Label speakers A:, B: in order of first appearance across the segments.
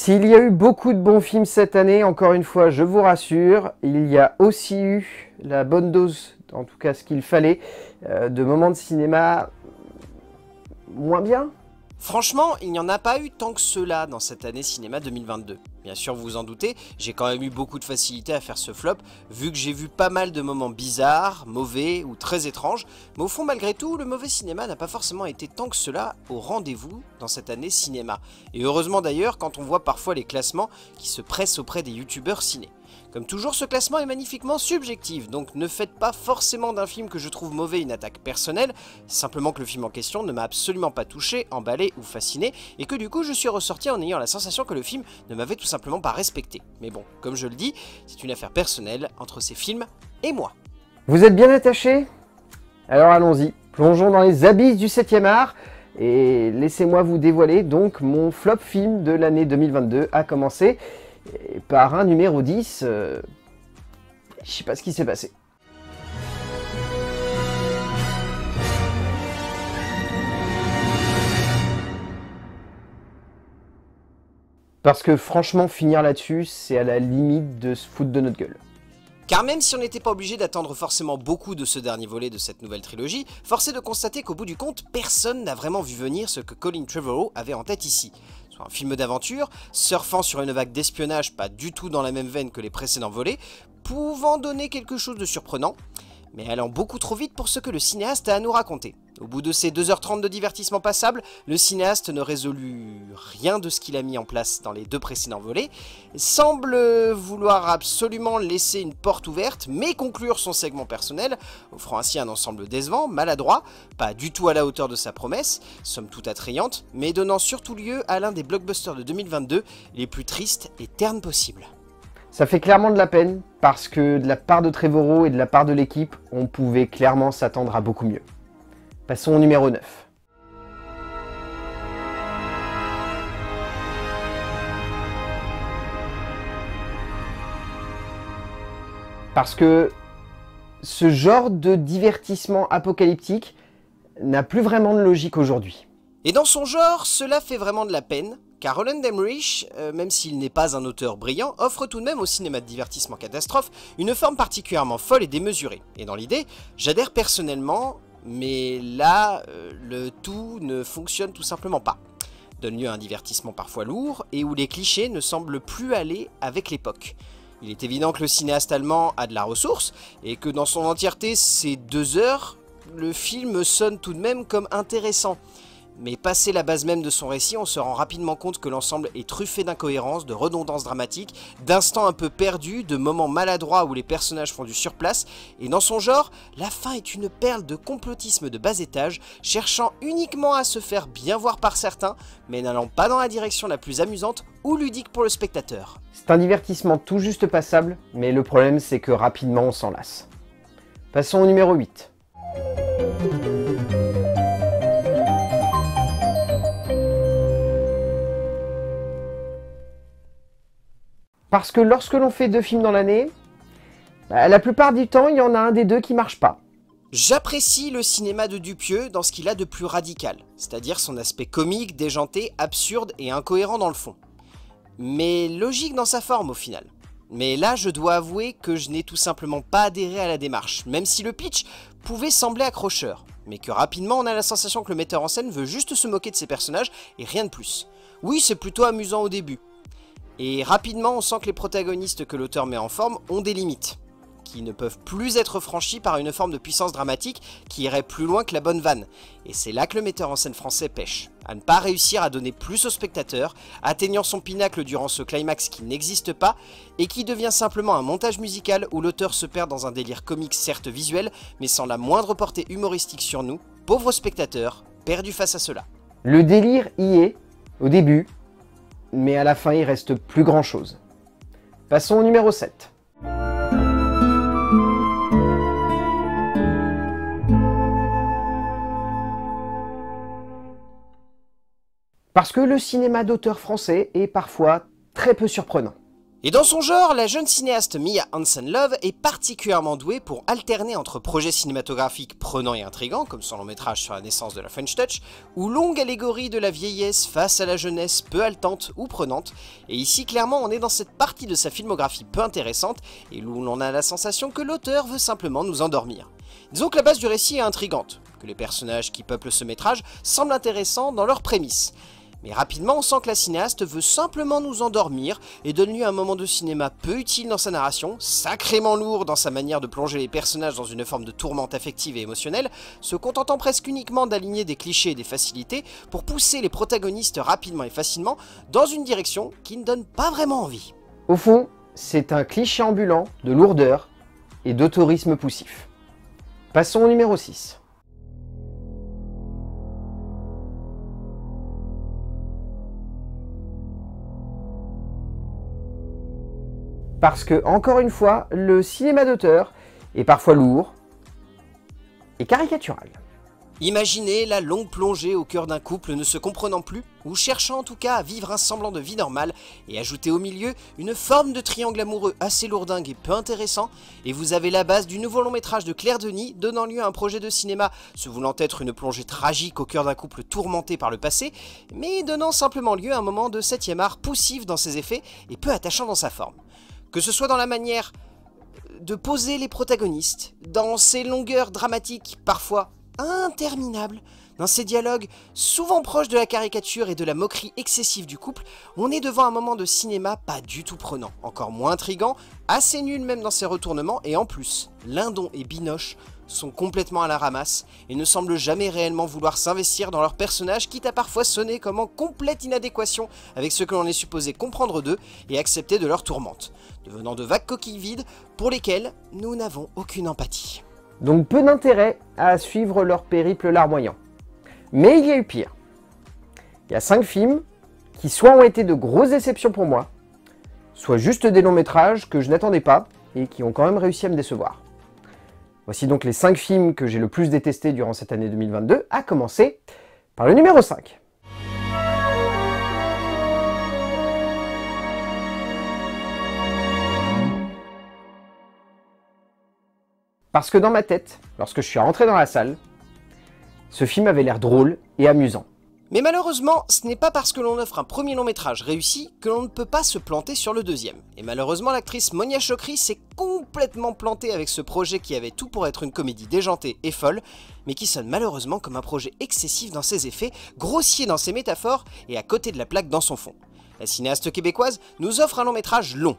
A: S'il y a eu beaucoup de bons films cette année, encore une fois, je vous rassure, il y a aussi eu la bonne dose, en tout cas ce qu'il fallait, de moments de cinéma moins bien.
B: Franchement, il n'y en a pas eu tant que cela dans cette année cinéma 2022. Bien sûr, vous vous en doutez, j'ai quand même eu beaucoup de facilité à faire ce flop, vu que j'ai vu pas mal de moments bizarres, mauvais ou très étranges, mais au fond, malgré tout, le mauvais cinéma n'a pas forcément été tant que cela au rendez-vous dans cette année cinéma. Et heureusement d'ailleurs, quand on voit parfois les classements qui se pressent auprès des youtubeurs ciné. Comme toujours, ce classement est magnifiquement subjectif, donc ne faites pas forcément d'un film que je trouve mauvais une attaque personnelle, simplement que le film en question ne m'a absolument pas touché, emballé ou fasciné, et que du coup je suis ressorti en ayant la sensation que le film ne m'avait tout simplement pas respecté. Mais bon, comme je le dis, c'est une affaire personnelle entre ces films et moi.
A: Vous êtes bien attachés? Alors allons-y, plongeons dans les abysses du 7e art, et laissez-moi vous dévoiler donc mon flop film de l'année 2022 a commencé. Et par un numéro 10, je sais pas ce qui s'est passé. Parce que franchement, finir là-dessus, c'est à la limite de se foutre de notre gueule.
B: Car même si on n'était pas obligé d'attendre forcément beaucoup de ce dernier volet de cette nouvelle trilogie, force est de constater qu'au bout du compte, personne n'a vraiment vu venir ce que Colin Trevorrow avait en tête ici. Soit un film d'aventure, surfant sur une vague d'espionnage pas du tout dans la même veine que les précédents volets, pouvant donner quelque chose de surprenant, mais allant beaucoup trop vite pour ce que le cinéaste a à nous raconter. Au bout de ces 2h30 de divertissement passable, le cinéaste ne résolut rien de ce qu'il a mis en place dans les deux précédents volets, semble vouloir absolument laisser une porte ouverte, mais conclure son segment personnel, offrant ainsi un ensemble décevant, maladroit, pas du tout à la hauteur de sa promesse, somme toute attrayante, mais donnant surtout lieu à l'un des blockbusters de 2022 les plus tristes et ternes possibles.
A: Ça fait clairement de la peine, parce que de la part de Trevorrow et de la part de l'équipe, on pouvait clairement s'attendre à beaucoup mieux. Passons au numéro 9. Parce que ce genre de divertissement apocalyptique n'a plus vraiment de logique aujourd'hui.
B: Et dans son genre, cela fait vraiment de la peine, car Roland Emmerich, même s'il n'est pas un auteur brillant, offre tout de même au cinéma de divertissement catastrophe une forme particulièrement folle et démesurée. Et dans l'idée, j'adhère personnellement, mais là, le tout ne fonctionne tout simplement pas. Donne lieu à un divertissement parfois lourd, et où les clichés ne semblent plus aller avec l'époque. Il est évident que le cinéaste allemand a de la ressource, et que dans son entièreté, ces 2 heures, le film sonne tout de même comme intéressant. Mais passé la base même de son récit, on se rend rapidement compte que l'ensemble est truffé d'incohérences, de redondances dramatiques, d'instants un peu perdus, de moments maladroits où les personnages font du surplace, et dans son genre, la fin est une perle de complotisme de bas étage, cherchant uniquement à se faire bien voir par certains, mais n'allant pas dans la direction la plus amusante ou ludique pour le spectateur.
A: C'est un divertissement tout juste passable, mais le problème c'est que rapidement on s'en lasse. Passons au numéro 8. Parce que lorsque l'on fait 2 films dans l'année, la plupart du temps, il y en a un des deux qui marche pas.
B: J'apprécie le cinéma de Dupieux dans ce qu'il a de plus radical, c'est-à-dire son aspect comique, déjanté, absurde et incohérent dans le fond. Mais logique dans sa forme au final. Mais là, je dois avouer que je n'ai tout simplement pas adhéré à la démarche, même si le pitch pouvait sembler accrocheur, mais que rapidement on a la sensation que le metteur en scène veut juste se moquer de ses personnages et rien de plus. Oui, c'est plutôt amusant au début. Et rapidement, on sent que les protagonistes que l'auteur met en forme ont des limites, qui ne peuvent plus être franchies par une forme de puissance dramatique qui irait plus loin que la bonne vanne. Et c'est là que le metteur en scène français pêche, à ne pas réussir à donner plus au spectateur, atteignant son pinacle durant ce climax qui n'existe pas, et qui devient simplement un montage musical où l'auteur se perd dans un délire comique certes visuel, mais sans la moindre portée humoristique sur nous, pauvres spectateurs, perdus face à cela.
A: Le délire y est, au début, mais à la fin, il reste plus grand chose. Passons au numéro 7. Parce que le cinéma d'auteur français est parfois très peu surprenant.
B: Et dans son genre, la jeune cinéaste Mia Hansen-Løve est particulièrement douée pour alterner entre projets cinématographiques prenants et intrigants, comme son long métrage sur la naissance de la French Touch, ou longue allégorie de la vieillesse face à la jeunesse peu haletante ou prenante. Et ici, clairement, on est dans cette partie de sa filmographie peu intéressante, et où l'on a la sensation que l'auteur veut simplement nous endormir. Disons que la base du récit est intrigante, que les personnages qui peuplent ce métrage semblent intéressants dans leurs prémices. Mais rapidement, on sent que la cinéaste veut simplement nous endormir et donne lieu à un moment de cinéma peu utile dans sa narration, sacrément lourd dans sa manière de plonger les personnages dans une forme de tourmente affective et émotionnelle, se contentant presque uniquement d'aligner des clichés et des facilités pour pousser les protagonistes rapidement et facilement dans une direction qui ne donne pas vraiment envie.
A: Au fond, c'est un cliché ambulant de lourdeur et d'autorisme poussif. Passons au numéro 6. Parce que, encore une fois, le cinéma d'auteur est parfois lourd et caricatural.
B: Imaginez la longue plongée au cœur d'un couple ne se comprenant plus, ou cherchant en tout cas à vivre un semblant de vie normale, et ajouter au milieu une forme de triangle amoureux assez lourdingue et peu intéressant, et vous avez la base du nouveau long métrage de Claire Denis, donnant lieu à un projet de cinéma se voulant être une plongée tragique au cœur d'un couple tourmenté par le passé, mais donnant simplement lieu à un moment de 7e art poussif dans ses effets et peu attachant dans sa forme. Que ce soit dans la manière de poser les protagonistes, dans ces longueurs dramatiques parfois interminables, dans ces dialogues souvent proches de la caricature et de la moquerie excessive du couple, on est devant un moment de cinéma pas du tout prenant, encore moins intriguant, assez nul même dans ses retournements, et en plus, Lindon et Binoche sont complètement à la ramasse et ne semblent jamais réellement vouloir s'investir dans leurs personnages, quitte à parfois sonner comme en complète inadéquation avec ce que l'on est supposé comprendre d'eux et accepter de leur tourmente, devenant de vagues coquilles vides pour lesquelles nous n'avons aucune empathie.
A: Donc peu d'intérêt à suivre leur périple larmoyant. Mais il y a eu pire. Il y a 5 films qui soit ont été de grosses déceptions pour moi, soit juste des longs métrages que je n'attendais pas et qui ont quand même réussi à me décevoir. Voici donc les 5 films que j'ai le plus détestés durant cette année 2022, à commencer par le numéro 5. Parce que dans ma tête, lorsque je suis rentré dans la salle, ce film avait l'air drôle et amusant.
B: Mais malheureusement, ce n'est pas parce que l'on offre un premier long métrage réussi que l'on ne peut pas se planter sur le deuxième. Et malheureusement, l'actrice Monia Chokri s'est complètement plantée avec ce projet qui avait tout pour être une comédie déjantée et folle, mais qui sonne malheureusement comme un projet excessif dans ses effets, grossier dans ses métaphores et à côté de la plaque dans son fond. La cinéaste québécoise nous offre un long métrage long.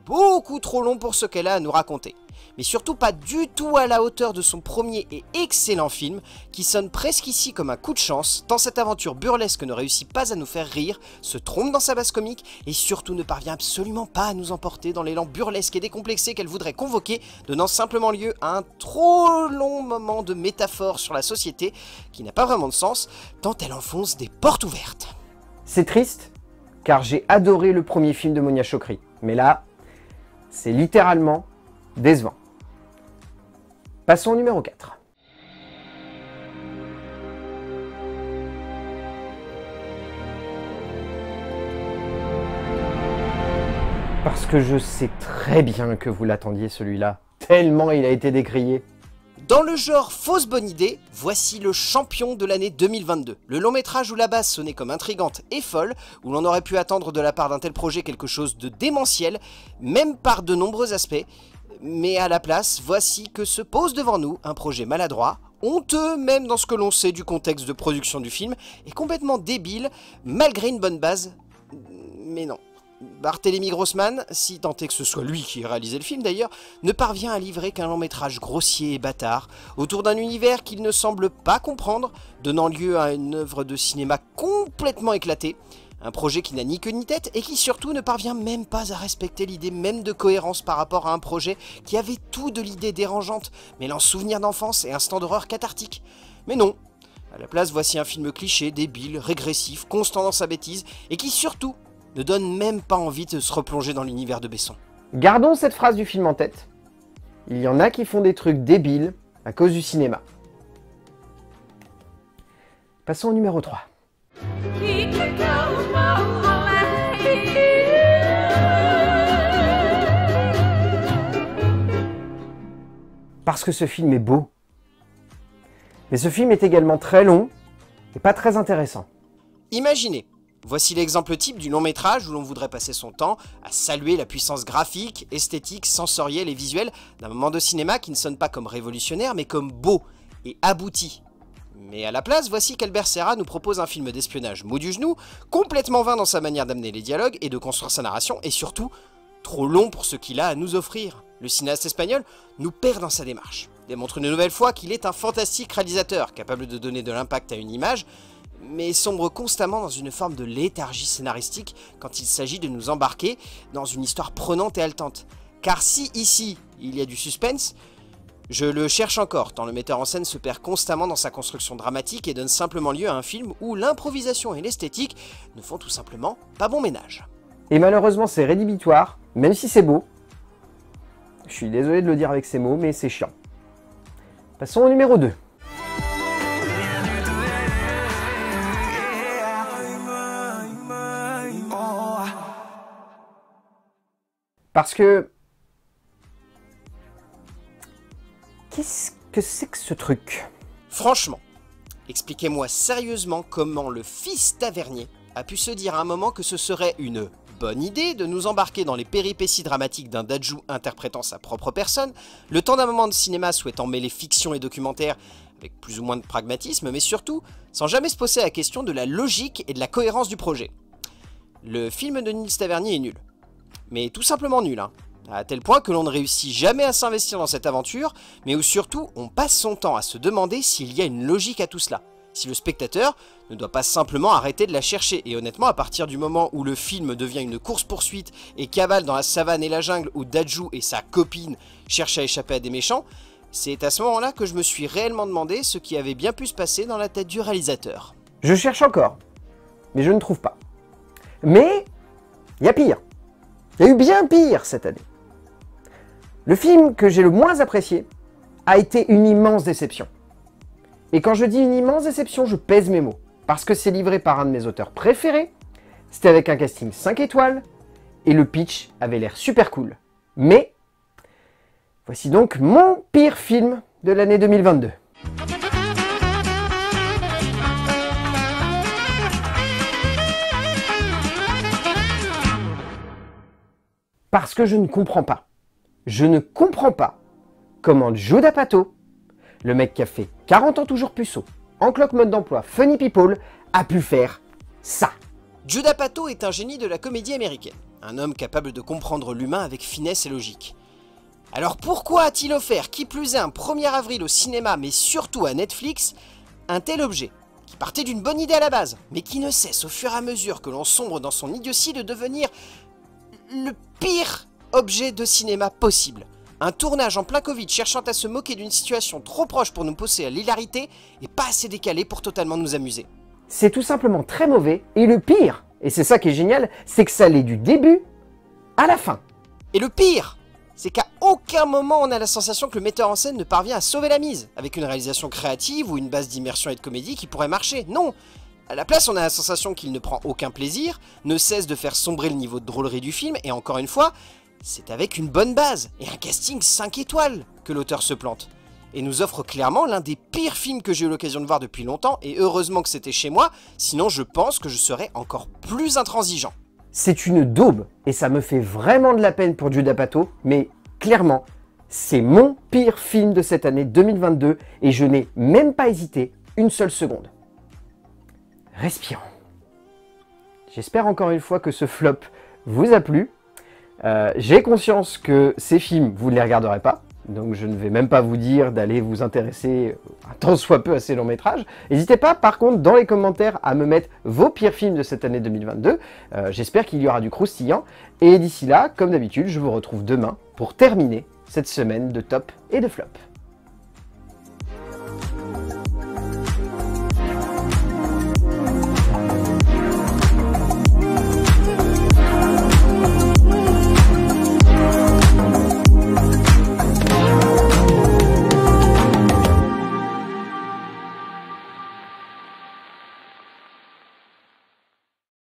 B: Beaucoup trop long pour ce qu'elle a à nous raconter. Mais surtout pas du tout à la hauteur de son premier et excellent film, qui sonne presque ici comme un coup de chance, tant cette aventure burlesque ne réussit pas à nous faire rire, se trompe dans sa base comique, et surtout ne parvient absolument pas à nous emporter dans l'élan burlesque et décomplexé qu'elle voudrait convoquer, donnant simplement lieu à un trop long moment de métaphore sur la société, qui n'a pas vraiment de sens, tant elle enfonce des portes ouvertes.
A: C'est triste, car j'ai adoré le premier film de Monia Chokri, mais là, c'est littéralement décevant. Passons au numéro 4. Parce que je sais très bien que vous l'attendiez celui-là, tellement il a été décrié.
B: Dans le genre fausse bonne idée, voici le champion de l'année 2022. Le long métrage où la base sonnait comme intrigante et folle, où l'on aurait pu attendre de la part d'un tel projet quelque chose de démentiel, même par de nombreux aspects. Mais à la place, voici que se pose devant nous un projet maladroit, honteux même dans ce que l'on sait du contexte de production du film, et complètement débile, malgré une bonne base. Mais non. Barthélemy Grossman, si tant est que ce soit lui qui ait réalisé le film d'ailleurs, ne parvient à livrer qu'un long métrage grossier et bâtard, autour d'un univers qu'il ne semble pas comprendre, donnant lieu à une œuvre de cinéma complètement éclatée, un projet qui n'a ni queue ni tête et qui surtout ne parvient même pas à respecter l'idée même de cohérence par rapport à un projet qui avait tout de l'idée dérangeante, mêlant souvenirs d'enfance et instant d'horreur cathartique. Mais non, à la place voici un film cliché, débile, régressif, constant dans sa bêtise, et qui surtout ne donne même pas envie de se replonger dans l'univers de Besson.
A: Gardons cette phrase du film en tête. Il y en a qui font des trucs débiles à cause du cinéma. Passons au numéro 3. Parce que ce film est beau. Mais ce film est également très long et pas très intéressant.
B: Imaginez, voici l'exemple type du long métrage où l'on voudrait passer son temps à saluer la puissance graphique, esthétique, sensorielle et visuelle d'un moment de cinéma qui ne sonne pas comme révolutionnaire mais comme beau et abouti. Mais à la place, voici qu'Albert Serra nous propose un film d'espionnage mou du genou, complètement vain dans sa manière d'amener les dialogues et de construire sa narration, et surtout, trop long pour ce qu'il a à nous offrir. Le cinéaste espagnol nous perd dans sa démarche, démontre une nouvelle fois qu'il est un fantastique réalisateur, capable de donner de l'impact à une image, mais sombre constamment dans une forme de léthargie scénaristique quand il s'agit de nous embarquer dans une histoire prenante et haletante. Car si ici, il y a du suspense, je le cherche encore, tant le metteur en scène se perd constamment dans sa construction dramatique et donne simplement lieu à un film où l'improvisation et l'esthétique ne font tout simplement pas bon ménage.
A: Et malheureusement, c'est rédhibitoire, même si c'est beau. Je suis désolé de le dire avec ces mots, mais c'est chiant. Passons au numéro 2. Parce que... Qu'est-ce que c'est que ce truc?
B: Franchement, expliquez-moi sérieusement comment le fils Tavernier a pu se dire à un moment que ce serait une bonne idée de nous embarquer dans les péripéties dramatiques d'un Dadju interprétant sa propre personne, le temps d'un moment de cinéma souhaitant mêler fiction et documentaire avec plus ou moins de pragmatisme, mais surtout sans jamais se poser la question de la logique et de la cohérence du projet. Le film de Nils Tavernier est nul. Mais tout simplement nul, hein. À tel point que l'on ne réussit jamais à s'investir dans cette aventure, mais où surtout on passe son temps à se demander s'il y a une logique à tout cela. Si le spectateur ne doit pas simplement arrêter de la chercher. Et honnêtement, à partir du moment où le film devient une course-poursuite et cavale dans la savane et la jungle où Dadju et sa copine cherchent à échapper à des méchants, c'est à ce moment-là que je me suis réellement demandé ce qui avait bien pu se passer dans la tête du réalisateur.
A: Je cherche encore, mais je ne trouve pas. Mais il y a pire. Il y a eu bien pire cette année. Le film que j'ai le moins apprécié a été une immense déception. Et quand je dis une immense déception, je pèse mes mots. Parce que c'est livré par un de mes auteurs préférés, c'était avec un casting 5 étoiles, et le pitch avait l'air super cool. Mais, voici donc mon pire film de l'année 2022. Parce que je ne comprends pas. Je ne comprends pas comment Judd Apatow, le mec qui a fait 40 ans toujours puceau, en cloque mode d'emploi, funny people, a pu faire ça.
B: Judd Apatow est un génie de la comédie américaine, un homme capable de comprendre l'humain avec finesse et logique. Alors pourquoi a-t-il offert, qui plus est un 1er avril au cinéma, mais surtout à Netflix, un tel objet, qui partait d'une bonne idée à la base, mais qui ne cesse au fur et à mesure que l'on sombre dans son idiotie de devenir le pire objet de cinéma possible. Un tournage en plein Covid cherchant à se moquer d'une situation trop proche pour nous pousser à l'hilarité et pas assez décalée pour totalement nous amuser.
A: C'est tout simplement très mauvais, et le pire, et c'est ça qui est génial, c'est que ça allait du début à la fin.
B: Et le pire, c'est qu'à aucun moment on a la sensation que le metteur en scène ne parvient à sauver la mise, avec une réalisation créative ou une base d'immersion et de comédie qui pourrait marcher. Non! À la place, on a la sensation qu'il ne prend aucun plaisir, ne cesse de faire sombrer le niveau de drôlerie du film, et encore une fois, c'est avec une bonne base et un casting 5 étoiles que l'auteur se plante. Et nous offre clairement l'un des pires films que j'ai eu l'occasion de voir depuis longtemps, et heureusement que c'était chez moi, sinon je pense que je serais encore plus intransigeant.
A: C'est une daube, et ça me fait vraiment de la peine pour Judd Apatow, mais clairement, c'est mon pire film de cette année 2022, et je n'ai même pas hésité une seule seconde. Respirons. J'espère encore une fois que ce flop vous a plu. J'ai conscience que ces films, vous ne les regarderez pas, donc je ne vais même pas vous dire d'aller vous intéresser un tant soit peu à ces longs métrages. N'hésitez pas par contre dans les commentaires à me mettre vos pires films de cette année 2022. J'espère qu'il y aura du croustillant. Et d'ici là, comme d'habitude, je vous retrouve demain pour terminer cette semaine de top et de flop.